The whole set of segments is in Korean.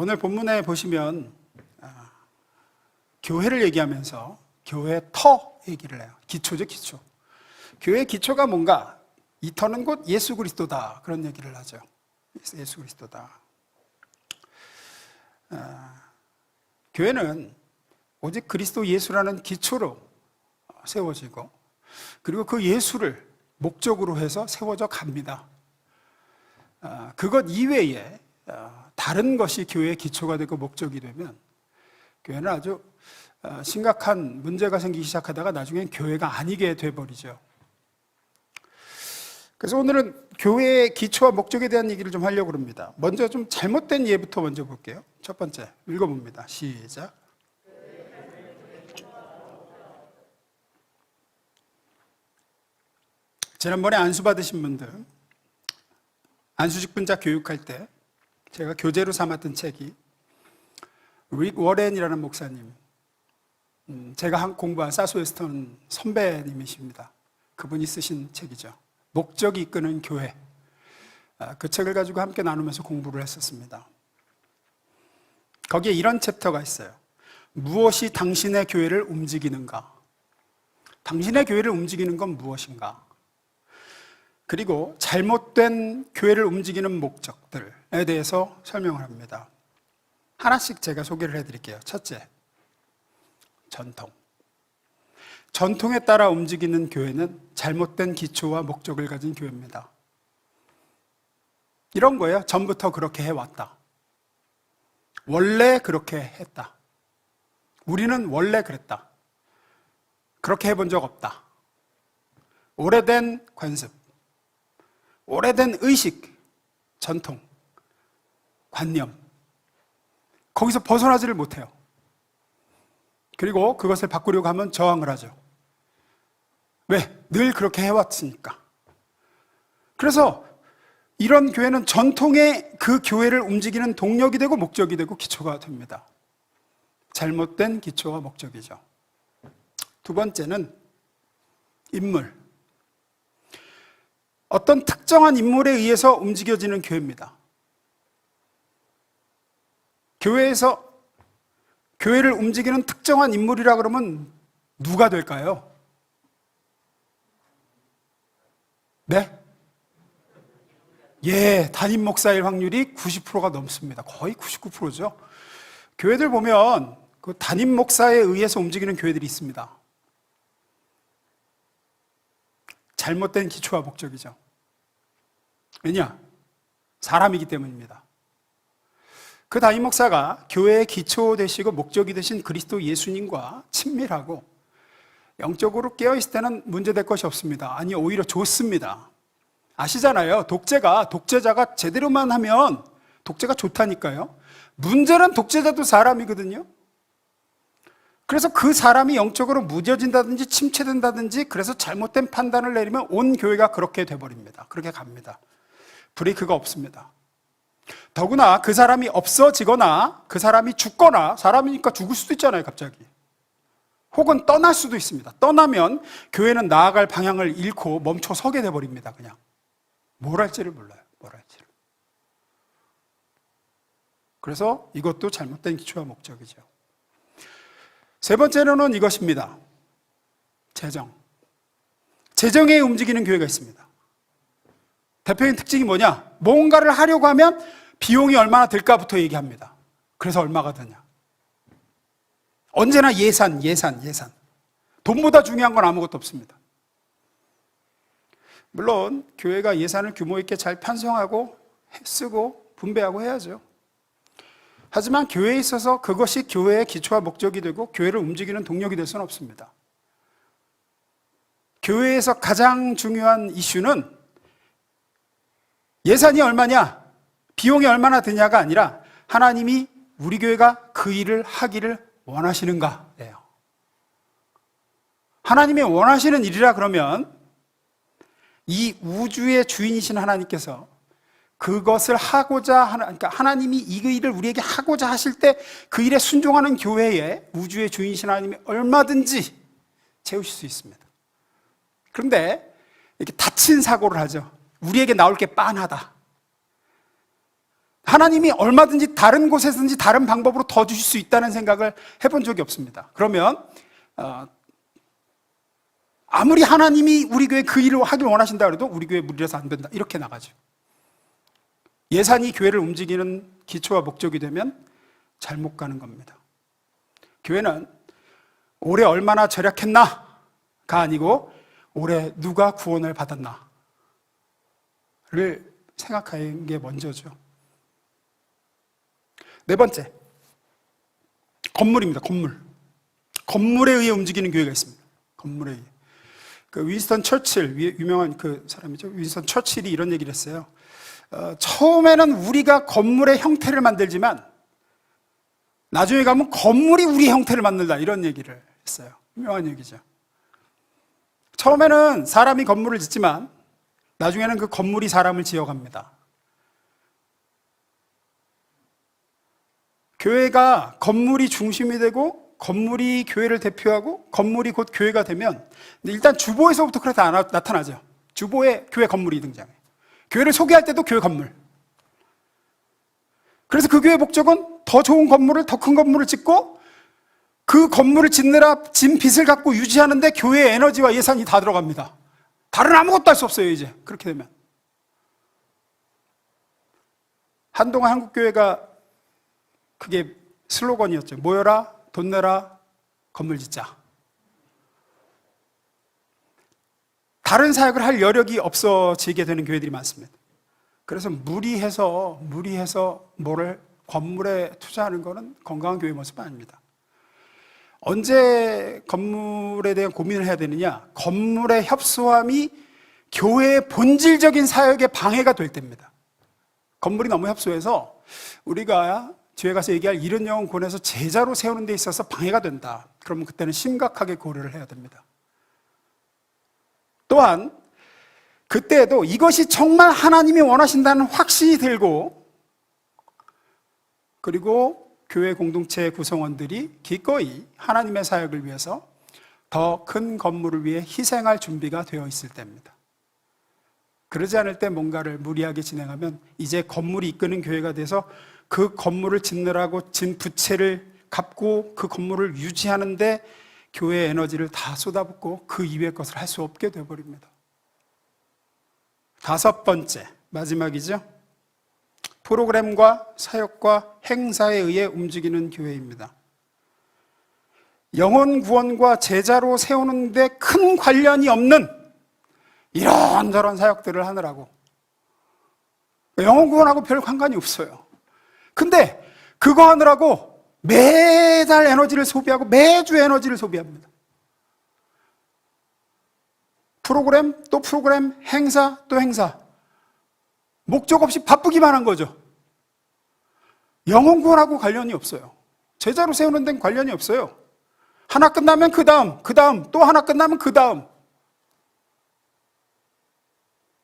오늘 본문에 보시면 교회를 얘기하면서 교회 터 얘기를 해요. 기초죠, 기초. 교회의 기초가 뭔가? 이 터는 곧 예수 그리스도다. 그런 얘기를 하죠. 예수 그리스도다. 교회는 오직 그리스도 예수라는 기초로 세워지고, 그리고 그 예수를 목적으로 해서 세워져 갑니다. 그것 이외에 다른 것이 교회의 기초가 되고 목적이 되면 교회는 아주 심각한 문제가 생기기 시작하다가 나중엔 교회가 아니게 돼버리죠. 그래서 오늘은 교회의 기초와 목적에 대한 얘기를 좀 하려고 합니다. 먼저 좀 잘못된 예부터 먼저 볼게요. 첫 번째 읽어봅니다. 시작. 지난번에 안수 받으신 분들, 안수직분자 교육할 때 제가 교재로 삼았던 책이 릭 워렌이라는 목사님, 제가 공부한 사스웨스턴 선배님이십니다. 그분이 쓰신 책이죠. 목적이 이끄는 교회. 그 책을 가지고 함께 나누면서 공부를 했었습니다. 거기에 이런 챕터가 있어요. 무엇이 당신의 교회를 움직이는가? 당신의 교회를 움직이는 건 무엇인가? 그리고 잘못된 교회를 움직이는 목적들에 대해서 설명을 합니다. 하나씩 제가 소개를 해드릴게요. 첫째, 전통. 전통에 따라 움직이는 교회는 잘못된 기초와 목적을 가진 교회입니다. 이런 거예요. 전부터 그렇게 해왔다. 원래 그렇게 했다. 우리는 원래 그랬다. 그렇게 해본 적 없다. 오래된 관습, 오래된 의식, 전통, 관념, 거기서 벗어나지를 못해요. 그리고 그것을 바꾸려고 하면 저항을 하죠. 왜? 늘 그렇게 해왔으니까. 그래서 이런 교회는 전통의 그 교회를 움직이는 동력이 되고 목적이 되고 기초가 됩니다. 잘못된 기초와 목적이죠. 두 번째는 인물. 어떤 특정한 인물에 의해서 움직여지는 교회입니다. 교회에서 교회를 움직이는 특정한 인물이라 그러면 누가 될까요? 네? 예, 담임 목사일 확률이 90%가 넘습니다. 거의 99%죠. 교회들 보면 그 담임 목사에 의해서 움직이는 교회들이 있습니다. 잘못된 기초와 목적이죠. 왜냐? 사람이기 때문입니다. 그 담임 목사가 교회의 기초 되시고 목적이 되신 그리스도 예수님과 친밀하고 영적으로 깨어있을 때는 문제될 것이 없습니다. 아니, 오히려 좋습니다. 아시잖아요. 독재자가 제대로만 하면 독재가 좋다니까요. 문제는 독재자도 사람이거든요. 그래서 그 사람이 영적으로 무뎌진다든지 침체된다든지 그래서 잘못된 판단을 내리면 온 교회가 그렇게 돼버립니다. 그렇게 갑니다. 브레이크가 없습니다. 더구나 그 사람이 없어지거나 그 사람이 죽거나, 사람이니까 죽을 수도 있잖아요, 갑자기. 혹은 떠날 수도 있습니다. 떠나면 교회는 나아갈 방향을 잃고 멈춰 서게 돼버립니다. 그냥 뭘 할지를 몰라요. 뭘 할지를. 그래서 이것도 잘못된 기초와 목적이죠. 세 번째로는 이것입니다. 재정. 재정에 움직이는 교회가 있습니다. 대표적인 특징이 뭐냐? 뭔가를 하려고 하면 비용이 얼마나 들까부터 얘기합니다. 그래서 얼마가 드냐? 언제나 예산. 돈보다 중요한 건 아무것도 없습니다. 물론 교회가 예산을 규모 있게 잘 편성하고 쓰고 분배하고 해야죠. 하지만 교회에 있어서 그것이 교회의 기초와 목적이 되고 교회를 움직이는 동력이 될 수는 없습니다. 교회에서 가장 중요한 이슈는 예산이 얼마냐, 비용이 얼마나 드냐가 아니라 하나님이 우리 교회가 그 일을 하기를 원하시는가예요. 하나님이 원하시는 일이라 그러면 이 우주의 주인이신 하나님께서 그것을 하고자 하는, 그러니까 하나님이 이 일을 우리에게 하고자 하실 때 그 일에 순종하는 교회에 우주의 주인이신 하나님이 얼마든지 채우실 수 있습니다. 그런데 이렇게 다친 사고를 하죠. 우리에게 나올 게 빤하다. 하나님이 얼마든지 다른 곳에서든지 다른 방법으로 더 주실 수 있다는 생각을 해본 적이 없습니다. 그러면 아무리 하나님이 우리 교회 그 일을 하길 원하신다 그래도 우리 교회 무리라서 안 된다 이렇게 나가죠. 예산이 교회를 움직이는 기초와 목적이 되면 잘못 가는 겁니다. 교회는 올해 얼마나 절약했나가 아니고 올해 누가 구원을 받았나를 생각하는 게 먼저죠. 네 번째, 건물입니다. 건물에 의해 움직이는 교회가 있습니다. 건물에 의해. 그 윈스턴 처칠, 유명한 그 사람이죠. 윈스턴 처칠이 이런 얘기를 했어요. 처음에는 우리가 건물의 형태를 만들지만 나중에 가면 건물이 우리의 형태를 만든다 이런 얘기를 했어요. 유명한 얘기죠. 처음에는 사람이 건물을 짓지만 나중에는 그 건물이 사람을 지어갑니다. 교회가 건물이 중심이 되고 건물이 교회를 대표하고 건물이 곧 교회가 되면 일단 주보에서부터 그렇게 나타나죠. 주보에 교회 건물이 등장해요. 교회를 소개할 때도 교회 건물. 그래서 그 교회의 목적은 더 좋은 건물을, 더 큰 건물을 짓고 그 건물을 짓느라 진 빚을 갖고 유지하는데 교회의 에너지와 예산이 다 들어갑니다. 다른 아무것도 할 수 없어요, 이제. 그렇게 되면. 한동안 한국교회가 그게 슬로건이었죠. 모여라, 돈 내라, 건물 짓자. 다른 사역을 할 여력이 없어지게 되는 교회들이 많습니다. 그래서 무리해서 뭐를 건물에 투자하는 것은 건강한 교회 모습은 아닙니다. 언제 건물에 대한 고민을 해야 되느냐? 건물의 협소함이 교회의 본질적인 사역에 방해가 될 때입니다. 건물이 너무 협소해서 우리가 뒤에 가서 얘기할 이른 영혼 권에서 제자로 세우는 데 있어서 방해가 된다. 그러면 그때는 심각하게 고려를 해야 됩니다. 또한 그때에도 이것이 정말 하나님이 원하신다는 확신이 들고 그리고 교회 공동체 구성원들이 기꺼이 하나님의 사역을 위해서 더 큰 건물을 위해 희생할 준비가 되어 있을 때입니다. 그러지 않을 때 뭔가를 무리하게 진행하면 이제 건물이 이끄는 교회가 돼서 그 건물을 짓느라고 진 부채를 갚고 그 건물을 유지하는데 교회의 에너지를 다 쏟아붓고 그 이외의 것을 할 수 없게 되어버립니다. 다섯 번째, 마지막이죠. 프로그램과 사역과 행사에 의해 움직이는 교회입니다. 영혼 구원과 제자로 세우는데 큰 관련이 없는 이런저런 사역들을 하느라고 영혼 구원하고 별 관관이 없어요. 근데 그거 하느라고 매달 에너지를 소비하고 매주 에너지를 소비합니다. 프로그램 또 프로그램, 행사 또 행사. 목적 없이 바쁘기만 한 거죠. 영혼 구원하고 관련이 없어요. 제자로 세우는 데는 관련이 없어요. 하나 끝나면 그 다음, 또 하나 끝나면 그 다음.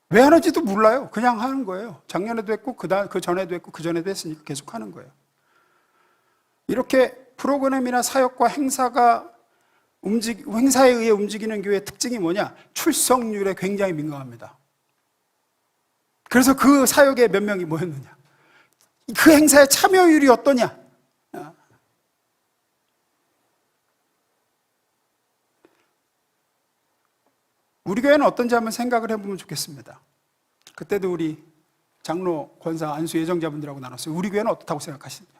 왜 하는지도 몰라요. 그냥 하는 거예요. 작년에도 했고, 그 전에도 했고, 그 전에도 했으니까 계속 하는 거예요. 이렇게 프로그램이나 사역과 행사에 의해 움직이는 교회의 특징이 뭐냐? 출석률에 굉장히 민감합니다. 그래서 그 사역에 몇 명이 모였느냐? 그 행사의 참여율이 어떠냐? 우리 교회는 어떤지 한번 생각을 해보면 좋겠습니다. 그때도 우리 장로, 권사, 안수 예정자분들하고 나눴어요. 우리 교회는 어떻다고 생각하시느냐?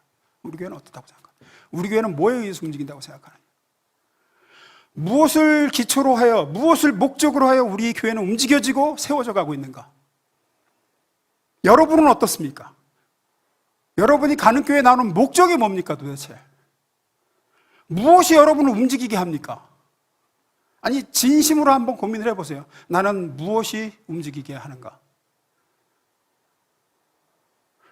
우리 교회는 어떻다고 생각하느냐? 우리 교회는 뭐에 의해서 움직인다고 생각하느냐? 무엇을 기초로 하여, 무엇을 목적으로 하여 우리 교회는 움직여지고 세워져 가고 있는가? 여러분은 어떻습니까? 여러분이 가는 교회에 나오는 목적이 뭡니까 도대체? 무엇이 여러분을 움직이게 합니까? 아니 진심으로 한번 고민을 해보세요. 나는 무엇이 움직이게 하는가?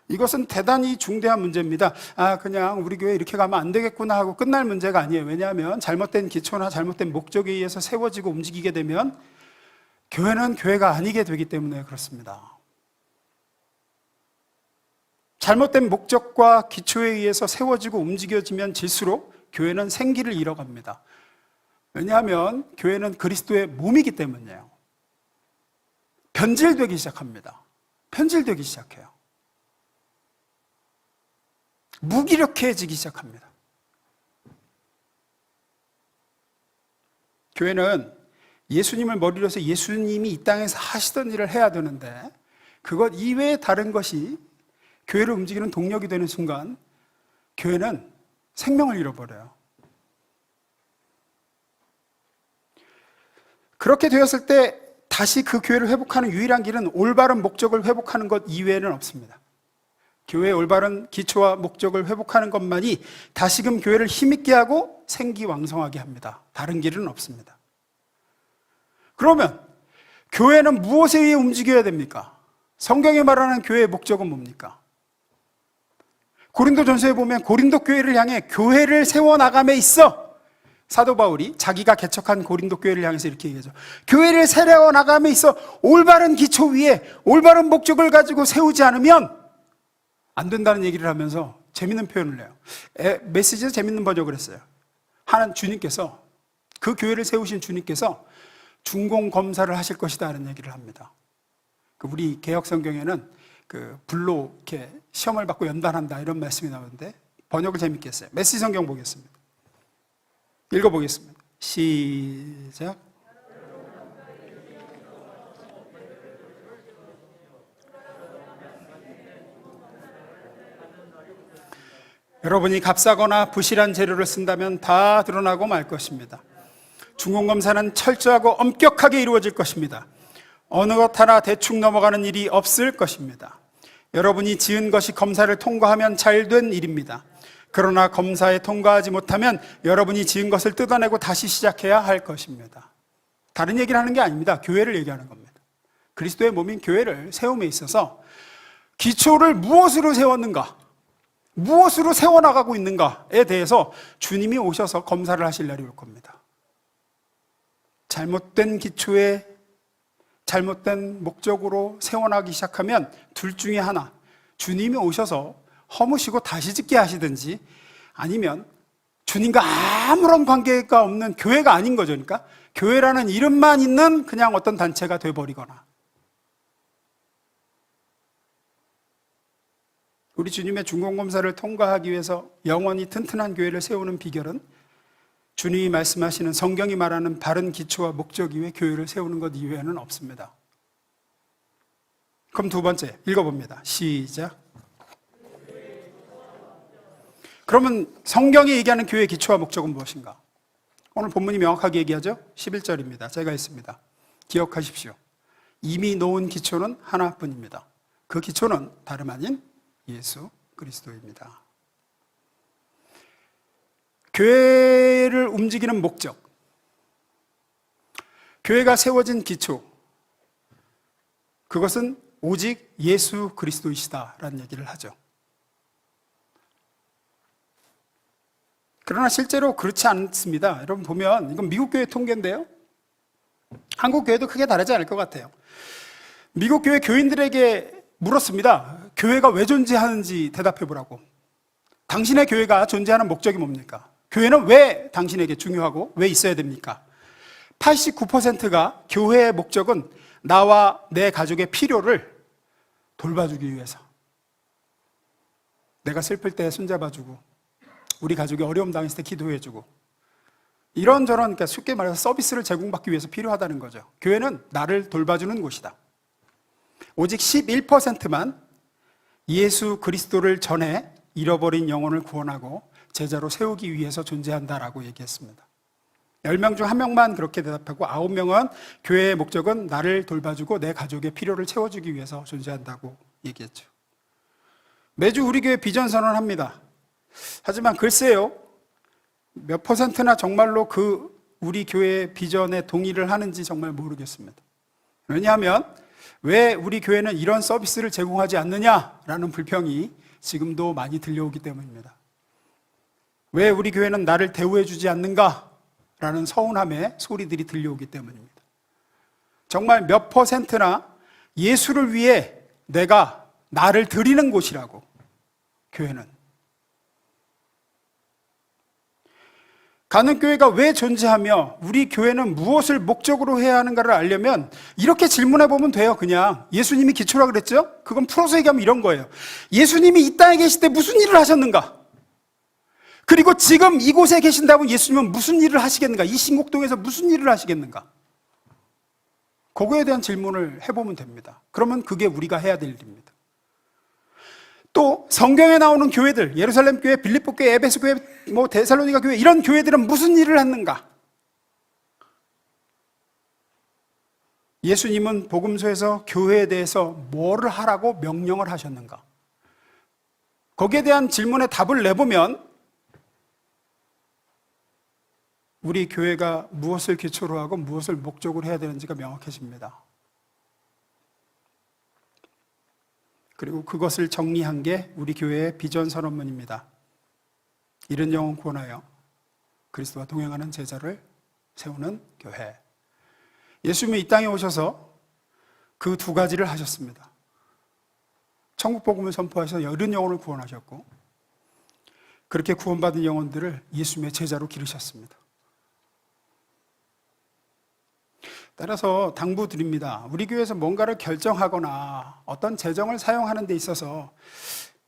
이것은 대단히 중대한 문제입니다. 그냥 우리 교회 이렇게 가면 안 되겠구나 하고 끝날 문제가 아니에요. 왜냐하면 잘못된 기초나 잘못된 목적에 의해서 세워지고 움직이게 되면 교회는 교회가 아니게 되기 때문에 그렇습니다. 잘못된 목적과 기초에 의해서 세워지고 움직여지면 질수록 교회는 생기를 잃어갑니다. 왜냐하면 교회는 그리스도의 몸이기 때문이에요. 변질되기 시작합니다. 변질되기 시작해요. 무기력해지기 시작합니다. 교회는 예수님을 머리로 해서 예수님이 이 땅에서 하시던 일을 해야 되는데 그것 이외에 다른 것이 교회를 움직이는 동력이 되는 순간 교회는 생명을 잃어버려요. 그렇게 되었을 때 다시 그 교회를 회복하는 유일한 길은 올바른 목적을 회복하는 것 이외에는 없습니다. 교회의 올바른 기초와 목적을 회복하는 것만이 다시금 교회를 힘있게 하고 생기왕성하게 합니다. 다른 길은 없습니다. 그러면 교회는 무엇에 의해 움직여야 됩니까? 성경이 말하는 교회의 목적은 뭡니까? 고린도전서에 보면 고린도 교회를 향해 교회를 세워나감에 있어 사도 바울이 자기가 개척한 고린도 교회를 향해서 이렇게 얘기하죠. 교회를 세워나감에 있어 올바른 기초 위에 올바른 목적을 가지고 세우지 않으면 안 된다는 얘기를 하면서 재밌는 표현을 해요. 메시지에서 재밌는 번역을 했어요. 하나님 주님께서 그 교회를 세우신 주님께서 중공 검사를 하실 것이다라는 얘기를 합니다. 우리 개혁 성경에는 불로 이렇게 시험을 받고 연단한다 이런 말씀이 나오는데 번역을 재밌게 했어요. 메시지 성경 보겠습니다. 읽어보겠습니다. 시작. 여러분이 값싸거나 부실한 재료를 쓴다면 다 드러나고 말 것입니다. 중공검사는 철저하고 엄격하게 이루어질 것입니다. 어느 것 하나 대충 넘어가는 일이 없을 것입니다. 여러분이 지은 것이 검사를 통과하면 잘된 일입니다. 그러나 검사에 통과하지 못하면 여러분이 지은 것을 뜯어내고 다시 시작해야 할 것입니다. 다른 얘기를 하는 게 아닙니다. 교회를 얘기하는 겁니다. 그리스도의 몸인 교회를 세움에 있어서 기초를 무엇으로 세웠는가, 무엇으로 세워나가고 있는가에 대해서 주님이 오셔서 검사를 하실 날이 올 겁니다. 잘못된 기초에 잘못된 목적으로 세워나가기 시작하면 둘 중에 하나, 주님이 오셔서 허무시고 다시 짓게 하시든지 아니면 주님과 아무런 관계가 없는 교회가 아닌 거죠. 그러니까 교회라는 이름만 있는 그냥 어떤 단체가 돼버리거나. 우리 주님의 중공검사를 통과하기 위해서 영원히 튼튼한 교회를 세우는 비결은 주님이 말씀하시는 성경이 말하는 바른 기초와 목적 이외에 교회를 세우는 것 이외에는 없습니다. 그럼 두 번째 읽어봅니다. 시작. 그러면 성경이 얘기하는 교회의 기초와 목적은 무엇인가? 오늘 본문이 명확하게 얘기하죠. 11절입니다. 제가 읽습니다. 기억하십시오. 이미 놓은 기초는 하나뿐입니다. 그 기초는 다름 아닌 예수 그리스도입니다. 교회를 움직이는 목적, 교회가 세워진 기초, 그것은 오직 예수 그리스도이시다라는 얘기를 하죠. 그러나 실제로 그렇지 않습니다. 여러분 보면 이건 미국 교회 통계인데요, 한국 교회도 크게 다르지 않을 것 같아요. 미국 교회 교인들에게 물었습니다. 교회가 왜 존재하는지 대답해 보라고. 당신의 교회가 존재하는 목적이 뭡니까? 교회는 왜 당신에게 중요하고 왜 있어야 됩니까? 89%가 교회의 목적은 나와 내 가족의 필요를 돌봐주기 위해서, 내가 슬플 때 손잡아주고 우리 가족이 어려움 당했을 때 기도해주고 이런저런, 그러니까 쉽게 말해서 서비스를 제공받기 위해서 필요하다는 거죠. 교회는 나를 돌봐주는 곳이다. 오직 11%만 예수 그리스도를 전해 잃어버린 영혼을 구원하고 제자로 세우기 위해서 존재한다라고 얘기했습니다. 10명 중 1명만 그렇게 대답하고 9명은 교회의 목적은 나를 돌봐주고 내 가족의 필요를 채워주기 위해서 존재한다고 얘기했죠. 매주 우리 교회 비전 선언합니다. 하지만 글쎄요, 몇 퍼센트나 정말로 우리 교회의 비전에 동의를 하는지 정말 모르겠습니다. 왜냐하면 왜 우리 교회는 이런 서비스를 제공하지 않느냐라는 불평이 지금도 많이 들려오기 때문입니다. 왜 우리 교회는 나를 대우해 주지 않는가라는 서운함의 소리들이 들려오기 때문입니다. 정말 몇 퍼센트나 예수를 위해 내가 나를 드리는 곳이라고, 교회는. 가는 교회가 왜 존재하며 우리 교회는 무엇을 목적으로 해야 하는가를 알려면 이렇게 질문해 보면 돼요. 그냥 예수님이 기초라 그랬죠? 그건 풀어서 얘기하면 이런 거예요. 예수님이 이 땅에 계실 때 무슨 일을 하셨는가? 그리고 지금 이곳에 계신다면 예수님은 무슨 일을 하시겠는가? 이 신곡동에서 무슨 일을 하시겠는가? 그거에 대한 질문을 해보면 됩니다. 그러면 그게 우리가 해야 될 일입니다. 또 성경에 나오는 교회들, 예루살렘 교회, 빌립보 교회, 에베소 교회, 데살로니가 교회, 이런 교회들은 무슨 일을 했는가? 예수님은 복음서에서 교회에 대해서 뭐를 하라고 명령을 하셨는가? 거기에 대한 질문에 답을 내보면 우리 교회가 무엇을 기초로 하고 무엇을 목적으로 해야 되는지가 명확해집니다. 그리고 그것을 정리한 게 우리 교회의 비전 선언문입니다. 이른 영혼 구원하여 그리스도와 동행하는 제자를 세우는 교회. 예수님이 이 땅에 오셔서 그 두 가지를 하셨습니다. 천국 복음을 선포하셔서 이른 영혼을 구원하셨고, 그렇게 구원받은 영혼들을 예수님의 제자로 기르셨습니다. 따라서 당부드립니다. 우리 교회에서 뭔가를 결정하거나 어떤 재정을 사용하는 데 있어서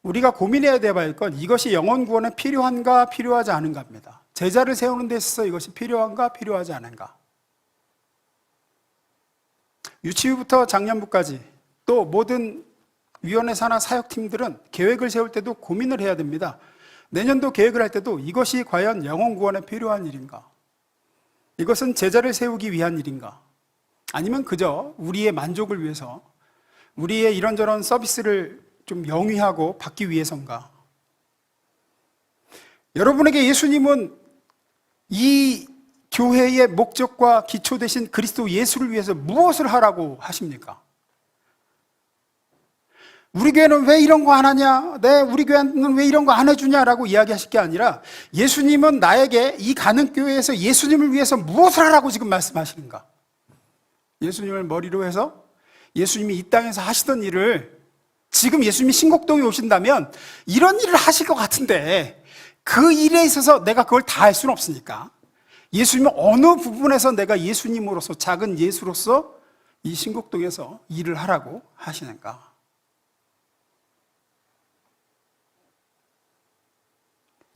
우리가 고민해야 될 건 이것이 영혼 구원에 필요한가 필요하지 않은가입니다. 제자를 세우는 데 있어서 이것이 필요한가 필요하지 않은가. 유치부부터 장년부까지 또 모든 위원회 산하 사역팀들은 계획을 세울 때도 고민을 해야 됩니다. 내년도 계획을 할 때도 이것이 과연 영혼 구원에 필요한 일인가? 이것은 제자를 세우기 위한 일인가? 아니면 그저 우리의 만족을 위해서, 우리의 이런저런 서비스를 좀 영위하고 받기 위해서인가? 여러분에게 예수님은 이 교회의 목적과 기초 되신 그리스도 예수를 위해서 무엇을 하라고 하십니까? 우리 교회는 왜 이런 거 안 하냐? 우리 교회는 왜 이런 거 안 해주냐라고 이야기하실 게 아니라 예수님은 나에게 이 가는 교회에서 예수님을 위해서 무엇을 하라고 지금 말씀하시는가? 예수님을 머리로 해서 예수님이 이 땅에서 하시던 일을 지금 예수님이 신곡동에 오신다면 이런 일을 하실 것 같은데 그 일에 있어서 내가 그걸 다 할 수는 없으니까 예수님은 어느 부분에서 내가 예수님으로서, 작은 예수로서 이 신곡동에서 일을 하라고 하시는가?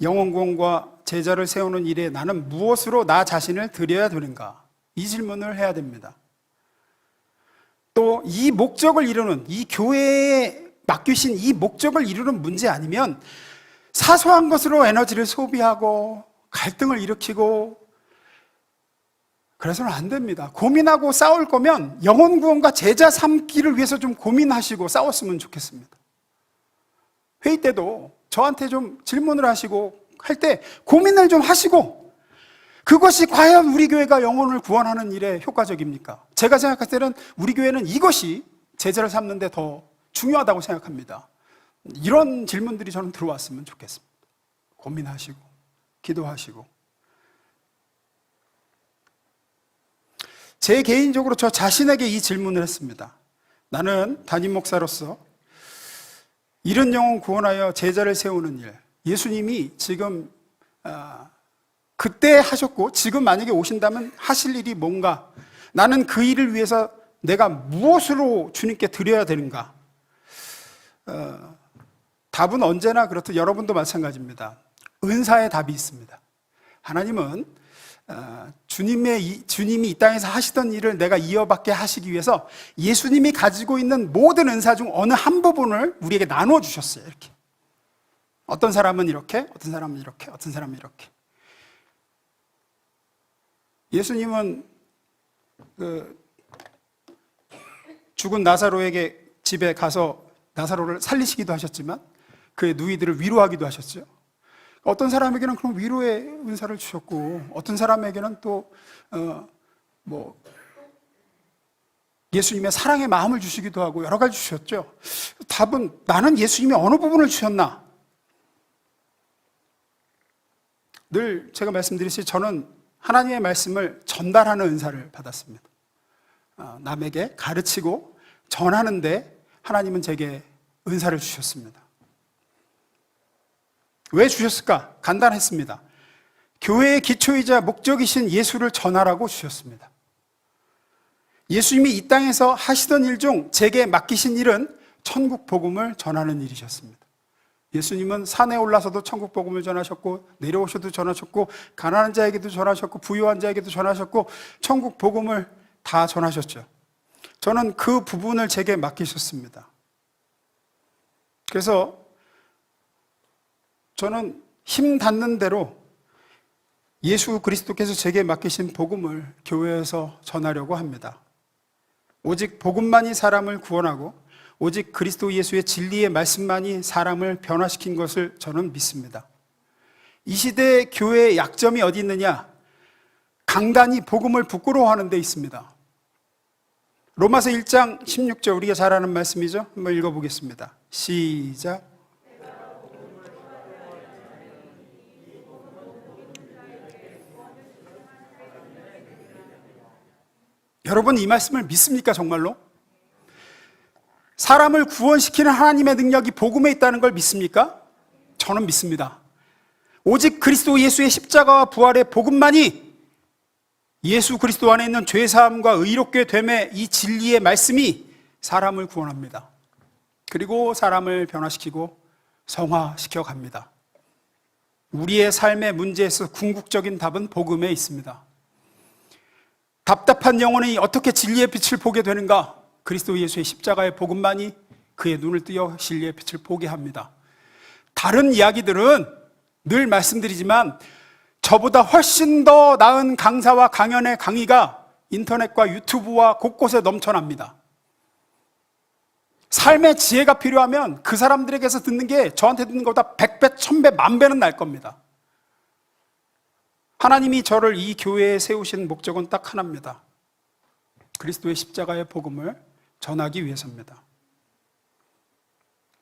영혼구원과 제자를 세우는 일에 나는 무엇으로 나 자신을 드려야 되는가? 이 질문을 해야 됩니다. 또 이 목적을 이루는, 이 교회에 맡기신 이 목적을 이루는 문제 아니면 사소한 것으로 에너지를 소비하고 갈등을 일으키고 그래서는 안 됩니다. 고민하고 싸울 거면 영혼구원과 제자 삼기를 위해서 좀 고민하시고 싸웠으면 좋겠습니다. 회의 때도 저한테 좀 질문을 하시고 할 때 고민을 좀 하시고, 그것이 과연 우리 교회가 영혼을 구원하는 일에 효과적입니까? 제가 생각할 때는 우리 교회는 이것이 제자를 삼는 데 더 중요하다고 생각합니다. 이런 질문들이 저는 들어왔으면 좋겠습니다. 고민하시고 기도하시고. 제 개인적으로 저 자신에게 이 질문을 했습니다. 나는 담임 목사로서 이른 영혼 구원하여 제자를 세우는 일, 예수님이 지금 그때 하셨고 지금 만약에 오신다면 하실 일이 뭔가, 나는 그 일을 위해서 내가 무엇으로 주님께 드려야 되는가? 답은 언제나 그렇듯 여러분도 마찬가지입니다. 은사의 답이 있습니다. 하나님은 주님이 이 땅에서 하시던 일을 내가 이어받게 하시기 위해서 예수님이 가지고 있는 모든 은사 중 어느 한 부분을 우리에게 나누어 주셨어요. 이렇게. 어떤 사람은 이렇게, 어떤 사람은 이렇게, 어떤 사람은 이렇게. 예수님은 죽은 나사로에게 집에 가서 나사로를 살리시기도 하셨지만 그의 누이들을 위로하기도 하셨죠. 어떤 사람에게는 그런 위로의 은사를 주셨고, 어떤 사람에게는 또 예수님의 사랑의 마음을 주시기도 하고 여러 가지 주셨죠. 답은 나는 예수님이 어느 부분을 주셨나? 늘 제가 말씀드렸듯이 저는 하나님의 말씀을 전달하는 은사를 받았습니다. 남에게 가르치고 전하는데 하나님은 제게 은사를 주셨습니다. 왜 주셨을까? 간단했습니다. 교회의 기초이자 목적이신 예수를 전하라고 주셨습니다. 예수님이 이 땅에서 하시던 일 중 제게 맡기신 일은 천국 복음을 전하는 일이셨습니다. 예수님은 산에 올라서도 천국 복음을 전하셨고, 내려오셔도 전하셨고, 가난한 자에게도 전하셨고, 부유한 자에게도 전하셨고, 천국 복음을 다 전하셨죠. 저는 그 부분을 제게 맡기셨습니다. 그래서 저는 힘 닿는 대로 예수 그리스도께서 제게 맡기신 복음을 교회에서 전하려고 합니다. 오직 복음만이 사람을 구원하고 오직 그리스도 예수의 진리의 말씀만이 사람을 변화시킨 것을 저는 믿습니다. 이 시대의 교회의 약점이 어디 있느냐? 강단이 복음을 부끄러워하는 데 있습니다. 로마서 1장 16절, 우리가 잘 아는 말씀이죠? 한번 읽어보겠습니다. 시작. 여러분, 이 말씀을 믿습니까, 정말로? 사람을 구원시키는 하나님의 능력이 복음에 있다는 걸 믿습니까? 저는 믿습니다. 오직 그리스도 예수의 십자가와 부활의 복음만이, 예수 그리스도 안에 있는 죄사함과 의롭게 됨의 이 진리의 말씀이 사람을 구원합니다. 그리고 사람을 변화시키고 성화시켜 갑니다. 우리의 삶의 문제에서 궁극적인 답은 복음에 있습니다. 답답한 영혼이 어떻게 진리의 빛을 보게 되는가? 그리스도 예수의 십자가의 복음만이 그의 눈을 띄어 진리의 빛을 보게 합니다. 다른 이야기들은 늘 말씀드리지만 저보다 훨씬 더 나은 강사와 강연의 강의가 인터넷과 유튜브와 곳곳에 넘쳐납니다. 삶의 지혜가 필요하면 그 사람들에게서 듣는 게 저한테 듣는 것보다 100배, 1000배, 10,000배는 날 겁니다. 하나님이 저를 이 교회에 세우신 목적은 딱 하나입니다. 그리스도의 십자가의 복음을 전하기 위해서입니다.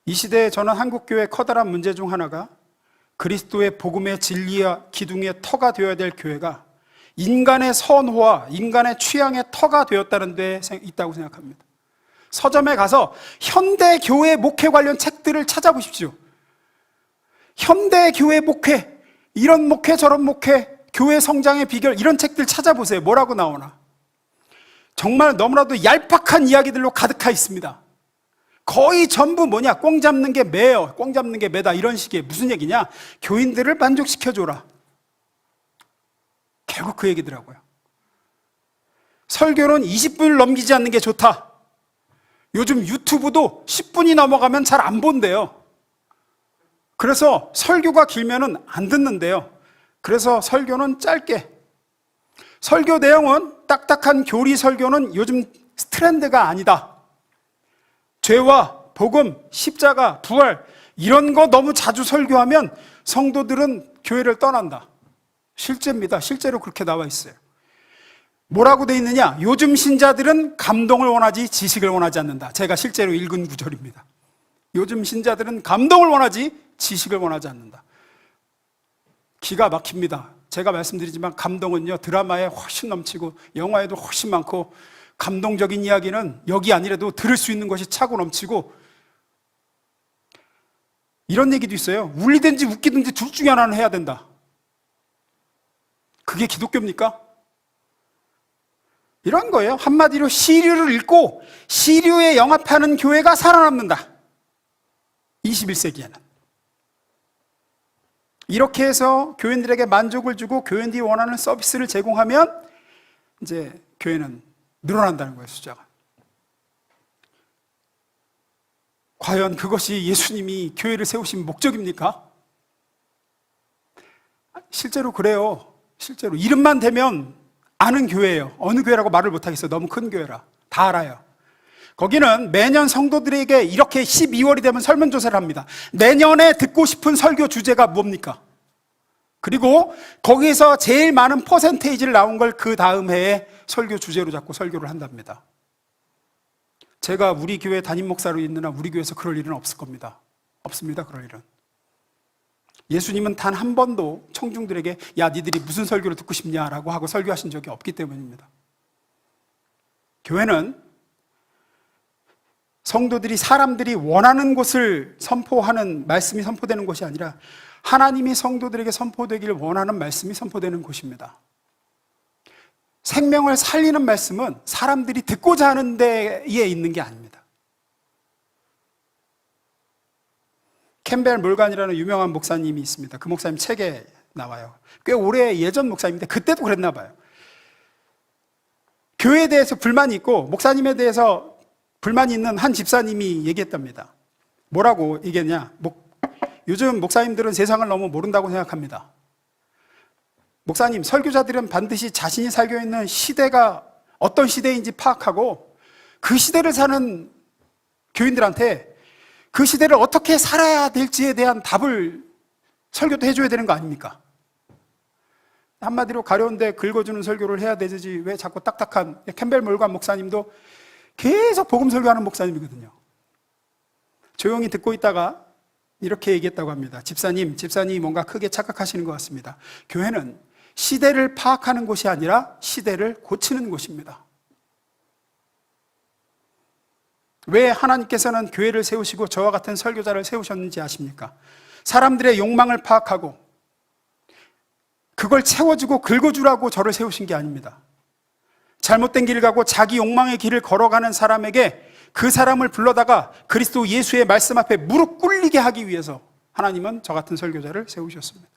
이 시대에 저는 한국교회의 커다란 문제 중 하나가 그리스도의 복음의 진리와 기둥의 터가 되어야 될 교회가 인간의 선호와 인간의 취향의 터가 되었다는 데 있다고 생각합니다. 서점에 가서 현대 교회 목회 관련 책들을 찾아보십시오. 현대 교회 목회, 이런 목회 저런 목회, 교회 성장의 비결, 이런 책들 찾아보세요. 뭐라고 나오나? 정말 너무나도 얄팍한 이야기들로 가득하 있습니다. 거의 전부 뭐냐? 꽁 잡는 게 매요, 꽁 잡는 게 매다, 이런 식의. 무슨 얘기냐? 교인들을 만족시켜줘라. 결국 그 얘기더라고요. 설교는 20분을 넘기지 않는 게 좋다. 요즘 유튜브도 10분이 넘어가면 잘 안 본대요. 그래서 설교가 길면은 안 듣는데요. 그래서 설교는 짧게. 설교 내용은 딱딱한 교리 설교는 요즘 트렌드가 아니다. 죄와 복음, 십자가, 부활, 이런 거 너무 자주 설교하면 성도들은 교회를 떠난다. 실제입니다. 실제로 그렇게 나와 있어요. 뭐라고 돼 있느냐? 요즘 신자들은 감동을 원하지 지식을 원하지 않는다. 제가 실제로 읽은 구절입니다. 요즘 신자들은 감동을 원하지 지식을 원하지 않는다. 기가 막힙니다. 제가 말씀드리지만 감동은요, 드라마에 훨씬 넘치고 영화에도 훨씬 많고, 감동적인 이야기는 여기 아니라도 들을 수 있는 것이 차고 넘치고, 이런 얘기도 있어요. 울리든지 웃기든지 둘 중에 하나는 해야 된다. 그게 기독교입니까? 이런 거예요. 한마디로 시류를 읽고 시류에 영합하는 교회가 살아남는다. 21세기에는. 이렇게 해서 교인들에게 만족을 주고 교인들이 원하는 서비스를 제공하면 이제 교회는 늘어난다는 거예요, 숫자가. 과연 그것이 예수님이 교회를 세우신 목적입니까? 실제로 그래요. 실제로 이름만 대면 아는 교회예요. 어느 교회라고 말을 못하겠어요. 너무 큰 교회라. 다 알아요. 거기는 매년 성도들에게 이렇게 12월이 되면 설문조사를 합니다. 내년에 듣고 싶은 설교 주제가 뭡니까? 그리고 거기서 제일 많은 퍼센테이지를 나온 걸 그 다음 해에 설교 주제로 잡고 설교를 한답니다. 제가 우리 교회 담임 목사로 있는 한 우리 교회에서 그럴 일은 없을 겁니다. 없습니다, 그럴 일은. 예수님은 단 한 번도 청중들에게 야, 니들이 무슨 설교를 듣고 싶냐라고 하고 설교하신 적이 없기 때문입니다. 교회는 성도들이, 사람들이 원하는 곳을 선포하는 말씀이 선포되는 것이 아니라 하나님이 성도들에게 선포되기를 원하는 말씀이 선포되는 곳입니다. 생명을 살리는 말씀은 사람들이 듣고자 하는 데에 있는 게 아닙니다. 캠벨 몰간이라는 유명한 목사님이 있습니다. 그 목사님 책에 나와요. 꽤 오래 예전 목사님인데 그때도 그랬나 봐요. 교회에 대해서 불만이 있고 목사님에 대해서 불만이 있는 한 집사님이 얘기했답니다. 뭐라고 얘기했냐? 요즘 목사님들은 세상을 너무 모른다고 생각합니다. 목사님, 설교자들은 반드시 자신이 살고 있는 시대가 어떤 시대인지 파악하고 그 시대를 사는 교인들한테 그 시대를 어떻게 살아야 될지에 대한 답을 설교도 해줘야 되는 거 아닙니까? 한마디로 가려운데 긁어주는 설교를 해야 되지 왜 자꾸 딱딱한 캠벨 몰간 목사님도 계속 복음 설교하는 목사님이거든요. 조용히 듣고 있다가 이렇게 얘기했다고 합니다. 집사님이 뭔가 크게 착각하시는 것 같습니다. 교회는 시대를 파악하는 곳이 아니라 시대를 고치는 곳입니다. 왜 하나님께서는 교회를 세우시고 저와 같은 설교자를 세우셨는지 아십니까? 사람들의 욕망을 파악하고 그걸 채워주고 긁어주라고 저를 세우신 게 아닙니다. 잘못된 길을 가고 자기 욕망의 길을 걸어가는 사람에게 그 사람을 불러다가 그리스도 예수의 말씀 앞에 무릎 꿇리게 하기 위해서 하나님은 저 같은 설교자를 세우셨습니다.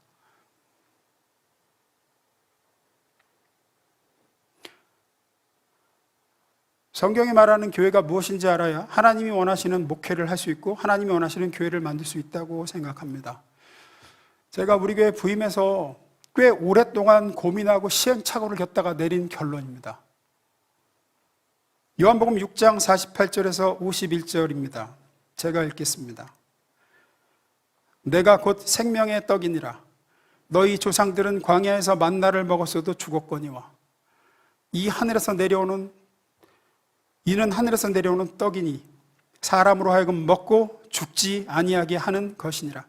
성경이 말하는 교회가 무엇인지 알아야 하나님이 원하시는 목회를 할 수 있고 하나님이 원하시는 교회를 만들 수 있다고 생각합니다. 제가 우리 교회 부임해서 꽤 오랫동안 고민하고 시행착오를 겪다가 내린 결론입니다. 요한복음 6장 48절에서 51절입니다. 제가 읽겠습니다. 내가 곧 생명의 떡이니라. 너희 조상들은 광야에서 만나를 먹었어도 죽었거니와 이는 하늘에서 내려오는 떡이니 사람으로 하여금 먹고 죽지 아니하게 하는 것이니라.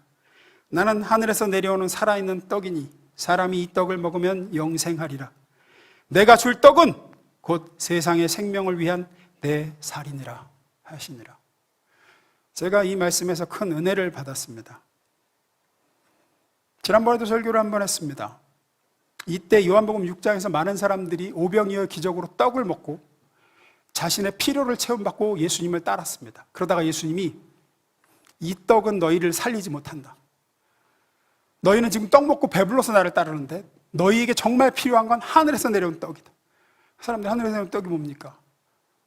나는 하늘에서 내려오는 살아있는 떡이니 사람이 이 떡을 먹으면 영생하리라. 내가 줄 떡은 곧 세상의 생명을 위한 내 살이니라 하시니라. 제가 이 말씀에서 큰 은혜를 받았습니다. 지난번에도 설교를 한번 했습니다. 이때 요한복음 6장에서 많은 사람들이 오병이어 기적으로 떡을 먹고 자신의 필요를 체험받고 예수님을 따랐습니다. 그러다가 예수님이 이 떡은 너희를 살리지 못한다. 너희는 지금 떡 먹고 배불러서 나를 따르는데 너희에게 정말 필요한 건 하늘에서 내려온 떡이다. 사람들이 하늘에서 내려온 떡이 뭡니까?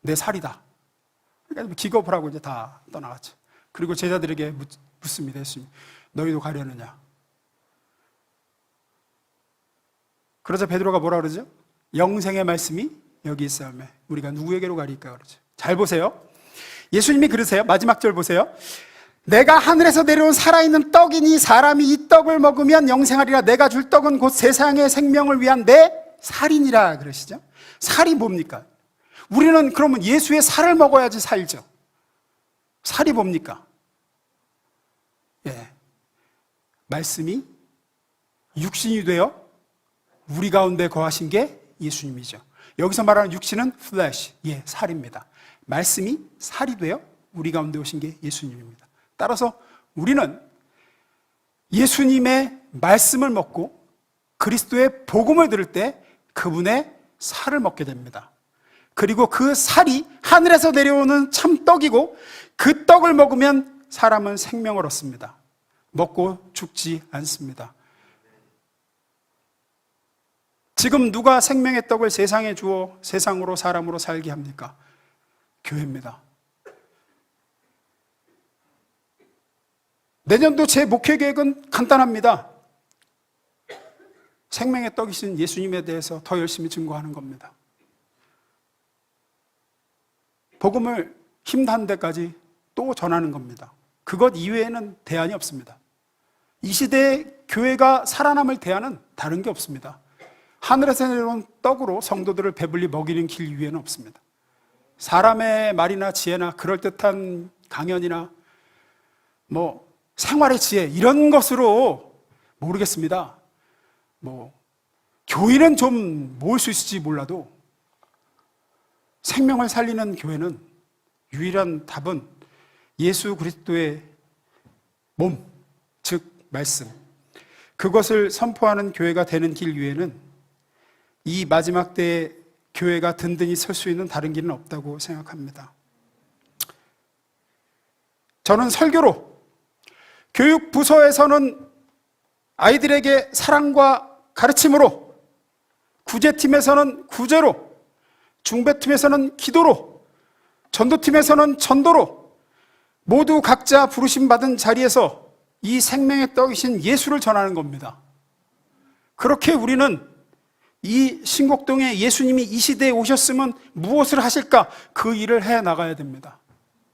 내 살이다. 그러니까 기겁을 하고 이제 다 떠나갔죠. 그리고 제자들에게 묻습니다. 예수님, 너희도 가려느냐? 그러자 베드로가 뭐라 그러죠? 영생의 말씀이 여기 있사오매 우리가 누구에게로 가리까 그러죠. 잘 보세요. 예수님이 그러세요. 마지막 절 보세요. 내가 하늘에서 내려온 살아있는 떡이니 사람이 이 떡을 먹으면 영생하리라. 내가 줄 떡은 곧 세상의 생명을 위한 내 살이니라 그러시죠. 살이 뭡니까? 우리는 그러면 예수의 살을 먹어야지 살죠. 살이 뭡니까? 말씀이 육신이 되어 우리 가운데 거하신 게 예수님이죠. 여기서 말하는 육신은 flesh, 살입니다. 말씀이 살이 되어 우리 가운데 오신 게 예수님입니다. 따라서 우리는 예수님의 말씀을 먹고 그리스도의 복음을 들을 때 그분의 살을 먹게 됩니다. 그리고 그 살이 하늘에서 내려오는 참 떡이고 그 떡을 먹으면 사람은 생명을 얻습니다. 먹고 죽지 않습니다. 지금 누가 생명의 떡을 세상에 주어 세상으로 사람으로 살게 합니까? 교회입니다. 내년도 제 목회 계획은 간단합니다. 생명의 떡이신 예수님에 대해서 더 열심히 증거하는 겁니다. 복음을 힘닿은 데까지 또 전하는 겁니다. 그것 이외에는 대안이 없습니다. 이 시대의 교회가 살아남을 대안은 다른 게 없습니다. 하늘에서 내려온 떡으로 성도들을 배불리 먹이는 길 이외에는 없습니다. 사람의 말이나 지혜나 그럴듯한 강연이나 생활의 지혜 이런 것으로 모르겠습니다. 교회는 좀 모을 수 있을지 몰라도 생명을 살리는 교회는 유일한 답은 예수 그리스도의 몸, 즉 말씀, 그것을 선포하는 교회가 되는 길 위에는 이 마지막 때의 교회가 든든히 설 수 있는 다른 길은 없다고 생각합니다. 저는 설교로, 교육부서에서는 아이들에게 사랑과 가르침으로, 구제팀에서는 구제로, 중배팀에서는 기도로, 전도팀에서는 전도로 모두 각자 부르심받은 자리에서 이 생명의 떡이신 예수를 전하는 겁니다. 그렇게 우리는 이 신곡동에 예수님이 이 시대에 오셨으면 무엇을 하실까? 그 일을 해 나가야 됩니다.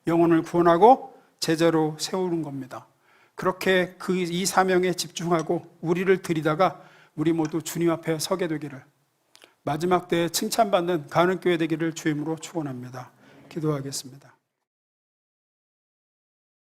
영혼을 구원하고 제자로 세우는 겁니다. 그렇게 이 사명에 집중하고 우리를 드리다가 우리 모두 주님 앞에 서게 되기를, 마지막 때에 칭찬받는 가는교회 되기를 주임으로 축원합니다. 기도하겠습니다.